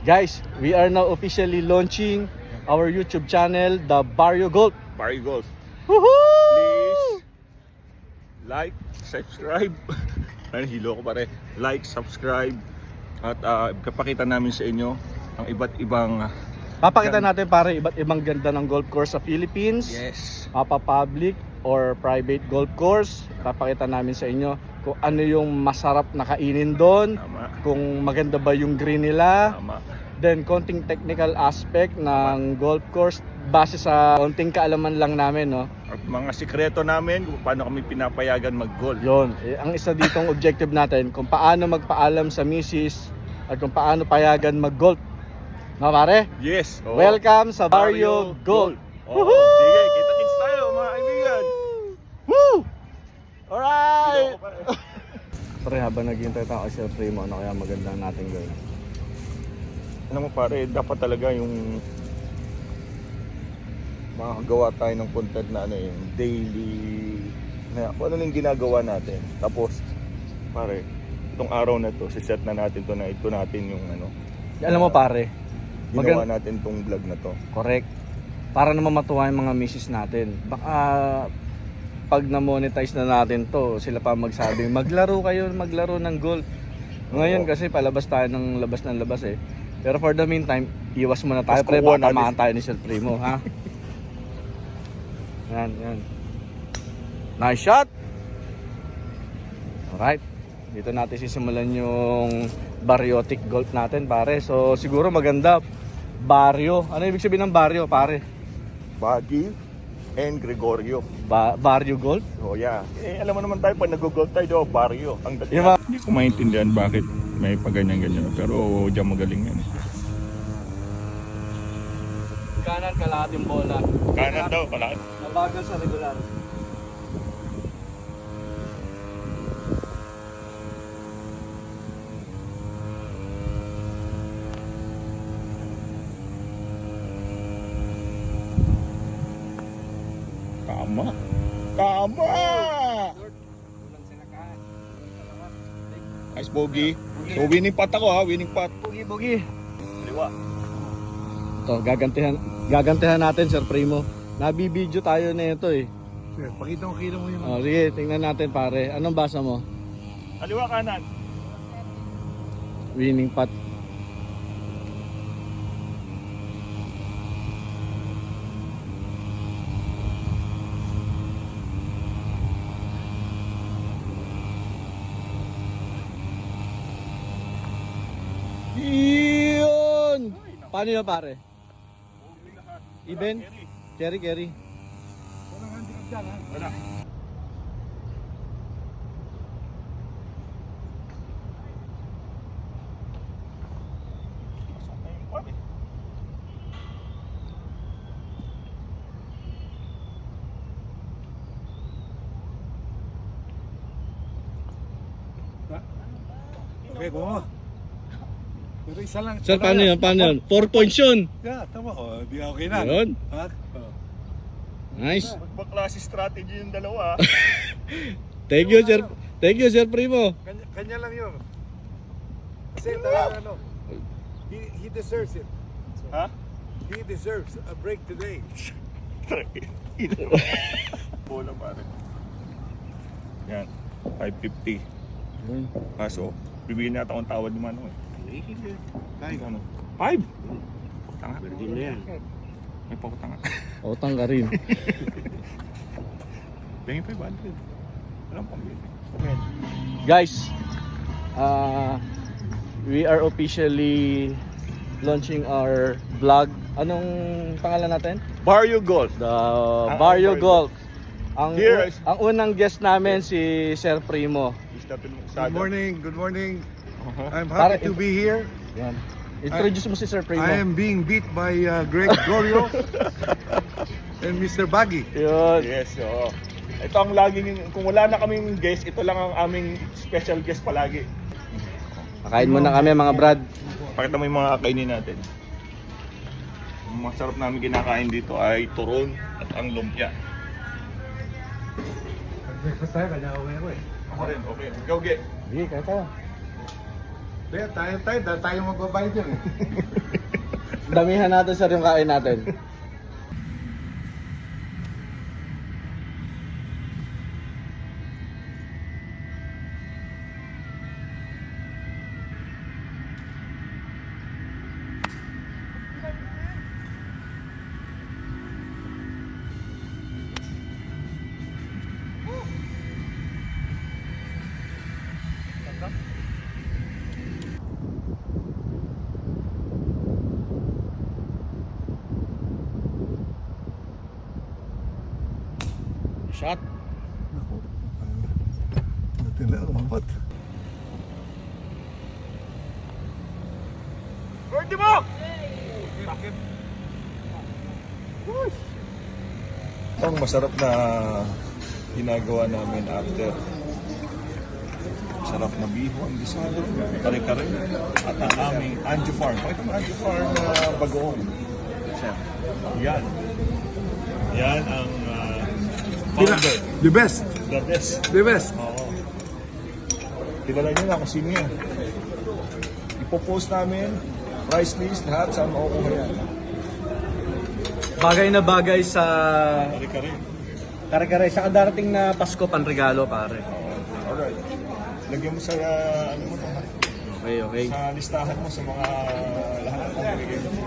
Guys, we are now officially launching our YouTube channel, The Barrio Golf. Barrio Golf. Woohoo! Please like, subscribe. Hilo ko pare. Like, subscribe. At kapakita namin sa inyo ang iba't ibang Papakita natin pare iba't ibang ganda ng golf course sa Philippines. yes. Public or private golf course. Papakita namin sa inyo kung ano yung masarap na kainin doon. Tama. Kung maganda ba yung green nila. Tama. Then konting technical aspect ng golf course base sa konting kaalaman lang namin, no. At mga sikreto namin kung paano kami pinapayagan mag-golf. Yon, ang isa ditong objective natin kung paano magpaalam sa misis at kung paano payagan mag-golf. No, pare? Yes. Oo. Welcome sa Barrio Golf. Oo. Sige, kita-kits tayo mga kaibigan. Woo! Alright! Hilo ko pare. Pare, habang naghihintay tayo kay Sir Primo, ano kaya magandang natin gawin? Alam mo pare, dapat talaga yung makagawa tayo ng content na ano yung daily na kung ano yung ginagawa natin. Tapos pare, itong araw na to, siset na natin to na ito natin yung ano. Alam mo pare, Ginawa natin tong vlog na to. correct. Para naman matuwa yung mga misis natin. Baka pag na-monetize na natin to, sila pa magsabi, maglaro ng golf. Ngayon Oo. kasi palabas tayo ng labas eh. Pero for the meantime, iwas muna tayo. Mas Pre, kukuha baka natin. tamaan tayo ni Sir Primo, ha? Yan. Nice shot! Alright. Dito natin sisimulan yung bariotic golf natin, pare. So, siguro maganda. Barrio. Ano ibig sabihin ng barrio, pare? Baggy and Gregorio. Barrio golf? So yeah. Alam mo naman tayo pag nag-golf tayo, barrio. Ang Yung mga- Hindi ko maintindihan bakit may paganyan-ganyan. Pero diyan magaling yan. Kanan kalahating bola. Kanan daw, kalaan. Nabagal sa regular. Tama. Tama! Nice bogey. So winning putt ako ha, winning putt. Bugi. Liwa. Ito, gagantihan natin, Sir Primo. Nabibideo tayo na ito eh. Sir, pakita mo yung Oh, sige, tingnan natin pare. Anong basa mo? Kaliwa kanan. Winning putt. Yun! Paano yun pare? Even? Carry. Walang handicap dyan, ha? Wala. Pasok na yung putt eh. Okay, kuha. Pero isa lang. Sir, paano yun? 4 points yun. Yeah, tama ko. Di okay na. Yun. Ha? Oh. Nice. Magbaklase strategy yung dalawa. Thank you, Sir Primo. Kanya lang yun. Kasi talaga ano. He deserves it. Ha? He deserves a break today. Bola pare. Yan. 550. Kaso, bibigyan natin akong tawad ni Manong eh. Kahit ano? 5? Pakutanga. Virgin na yan. May pakutanga. Utang ka rin. Bingin 500. Walang pambili. Guys, we are officially launching our vlog. Anong pangalan natin? Barrio Golf. The Ang Barrio Barrio Golf. Ang Here is- ang unang guest namin si Sir Primo. Good morning. I'm Para- happy to be here. Yan. Introduce mo si Sir Primo. I am being beat by Greg Gorio and Mr. Baggy. Yun. Yes, oo. Ito ang laging, kung wala na kaming guest, ito lang ang aming special guest palagi. Kakain muna kami mga brad. Pakita mo yung mga kakainin natin. Ang masarap namin kinakain dito ay turon at ang lumpia. Breakfast tayo, kanya uwi ko eh. Ako rin, okay. Ikaw, Ge. Sige, kaya tayo. Tayo magbabayad yun eh. Damihan natin sir yung kain natin. Shot. Natin lang umapat. Pwede mo! Ang masarap na ginagawa namin after. Sarap na biho ang disado, kare-kare, at ang aming Anju Farm. Pakita mo Anju Farm na bagoong. Yan. Yan ang founder. The best. The best. The best. Oo. Kilala niyo na kung sino yan. Ipopost namin, price list, lahat saan makukuha yan. Bagay na bagay sa Kare-kare. kare-kare sa darating na Pasko panregalo pare. Alright. Lagyan mo sa, ano mo to, Okay, okay. sa listahan mo sa mga lahat ng bibigay mo.